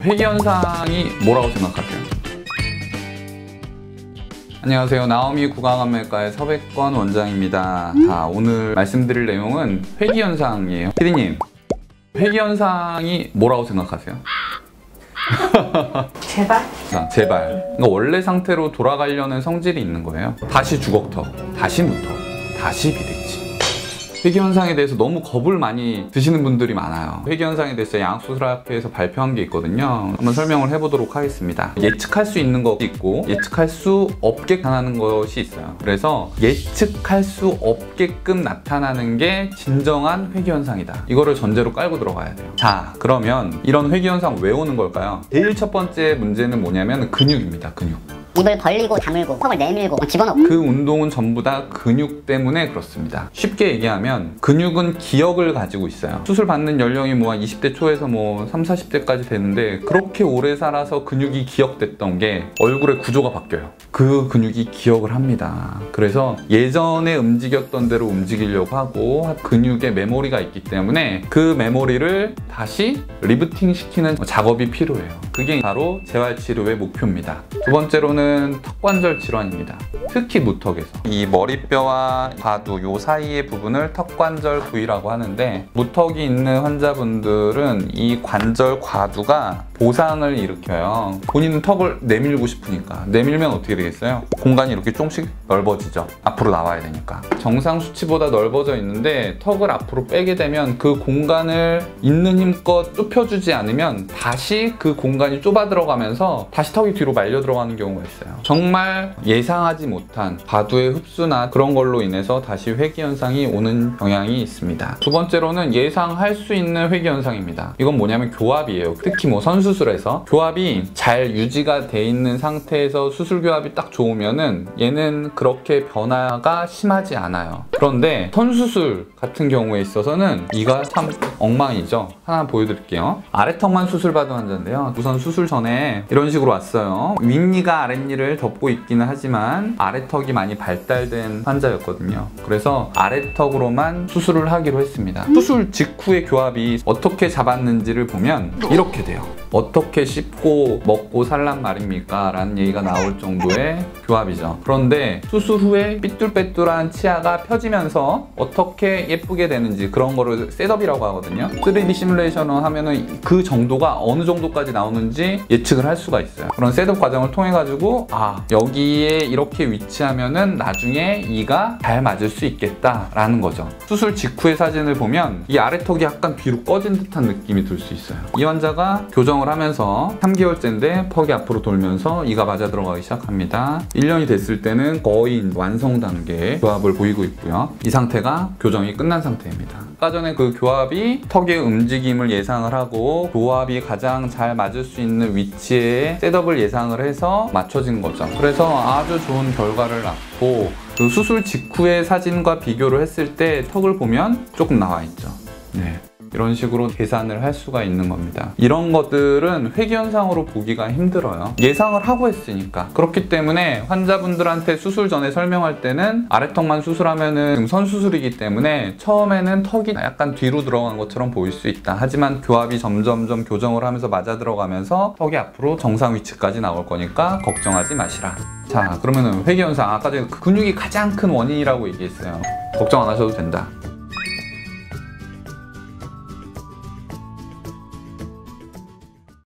회귀현상이 뭐라고 생각하세요? 안녕하세요. 나오미 구강암외과의 서백권 원장입니다. 자, 오늘 말씀드릴 내용은 회귀현상이에요. 피디님, 회귀현상이 뭐라고 생각하세요? 제발? 자, 제발. 그러니까 원래 상태로 돌아가려는 성질이 있는 거예요. 다시 주걱턱, 다시 무턱, 다시 비대치. 회귀현상에 대해서 너무 겁을 많이 드시는 분들이 많아요. 회귀현상에 대해서 양악수술학회에서 발표한 게 있거든요. 한번 설명을 해보도록 하겠습니다. 예측할 수 있는 것이 있고 예측할 수 없게 나타나는 것이 있어요. 그래서 예측할 수 없게끔 나타나는 게 진정한 회귀현상이다. 이거를 전제로 깔고 들어가야 돼요. 자, 그러면 이런 회귀현상 왜 오는 걸까요? 제일 첫 번째 문제는 뭐냐면 근육입니다. 근육. 입을 벌리고 다물고 턱을 내밀고 집어넣고 그 운동은 전부 다 근육 때문에 그렇습니다. 쉽게 얘기하면 근육은 기억을 가지고 있어요. 수술 받는 연령이 뭐 20대 초에서 뭐 30, 40대까지 되는데 그렇게 오래 살아서 근육이 기억됐던 게 얼굴의 구조가 바뀌어요. 그 근육이 기억을 합니다. 그래서 예전에 움직였던 대로 움직이려고 하고 근육의 메모리가 있기 때문에 그 메모리를 다시 리부팅 시키는 작업이 필요해요. 그게 바로 재활치료의 목표입니다. 두 번째로는 턱관절 질환입니다. 특히 무턱에서 이 머리뼈와 과두 요 사이의 부분을 턱관절 부위라고 하는데 무턱이 있는 환자분들은 이 관절 과두가 보상을 일으켜요. 본인은 턱을 내밀고 싶으니까 내밀면 어떻게 되겠어요? 공간이 이렇게 조금씩 넓어지죠. 앞으로 나와야 되니까. 정상 수치보다 넓어져 있는데 턱을 앞으로 빼게 되면 그 공간을 있는 힘껏 좁혀주지 않으면 다시 그 공간이 좁아 들어가면서 다시 턱이 뒤로 말려 들어가는 경우가 있어요. 정말 예상하지 못한 과두의 흡수나 그런 걸로 인해서 다시 회귀현상이 오는 경향이 있습니다. 두 번째로는 예상할 수 있는 회귀현상입니다. 이건 뭐냐면 교합이에요. 특히 뭐 선수술에서 교합이 잘 유지가 돼 있는 상태에서 수술 교합이 딱 좋으면은 얘는 그렇게 변화가 심하지 않아요. 그런데 선수술 같은 경우에 있어서는 이가 참 엉망이죠. 하나 보여드릴게요. 아래턱만 수술받은 환자인데요. 우선 수술 전에 이런 식으로 왔어요. 윗니가 아랫니를 덮고 있기는 하지만 아래턱이 많이 발달된 환자였거든요. 그래서 아래턱으로만 수술을 하기로 했습니다. 수술 직후의 교합이 어떻게 잡았는지를 보면 이렇게 돼요. 어떻게 씹고 먹고 살란 말입니까? 라는 얘기가 나올 정도의 교합이죠. 그런데 수술 후에 삐뚤빼뚤한 치아가 펴지면서 어떻게 예쁘게 되는지 그런 거를 셋업이라고 하거든요. 3D 시뮬레이션을 하면은 그 정도가 어느 정도까지 나오는지 예측을 할 수가 있어요. 그런 셋업 과정을 통해 가지고 여기에 이렇게 위치하면은 나중에 이가 잘 맞을 수 있겠다라는 거죠. 수술 직후의 사진을 보면 이 아래턱이 약간 뒤로 꺼진 듯한 느낌이 들 수 있어요. 이 환자가 교정을 하면서 3개월째인데 턱이 앞으로 돌면서 이가 맞아 들어가기 시작합니다. 1년이 됐을 때는 거의 완성 단계의 교합을 보이고 있고요. 이 상태가 교정이 끝난 상태입니다. 아까 전에 그 교합이 턱의 움직임을 예상을 하고 교합이 가장 잘 맞을 수 있는 위치에 셋업을 예상을 해서 맞춰진 거죠. 그래서 아주 좋은 결과를 낳고 그 수술 직후의 사진과 비교를 했을 때 턱을 보면 조금 나와 있죠. 네. 이런 식으로 계산을 할 수가 있는 겁니다. 이런 것들은 회귀현상으로 보기가 힘들어요. 예상을 하고 했으니까. 그렇기 때문에 환자분들한테 수술 전에 설명할 때는 아래턱만 수술하면은 지금 선수술이기 때문에 처음에는 턱이 약간 뒤로 들어간 것처럼 보일 수 있다. 하지만 교합이 점점점 교정을 하면서 맞아 들어가면서 턱이 앞으로 정상 위치까지 나올 거니까 걱정하지 마시라. 자, 그러면은 회귀현상 아까 전에 근육이 가장 큰 원인이라고 얘기했어요. 걱정 안 하셔도 된다.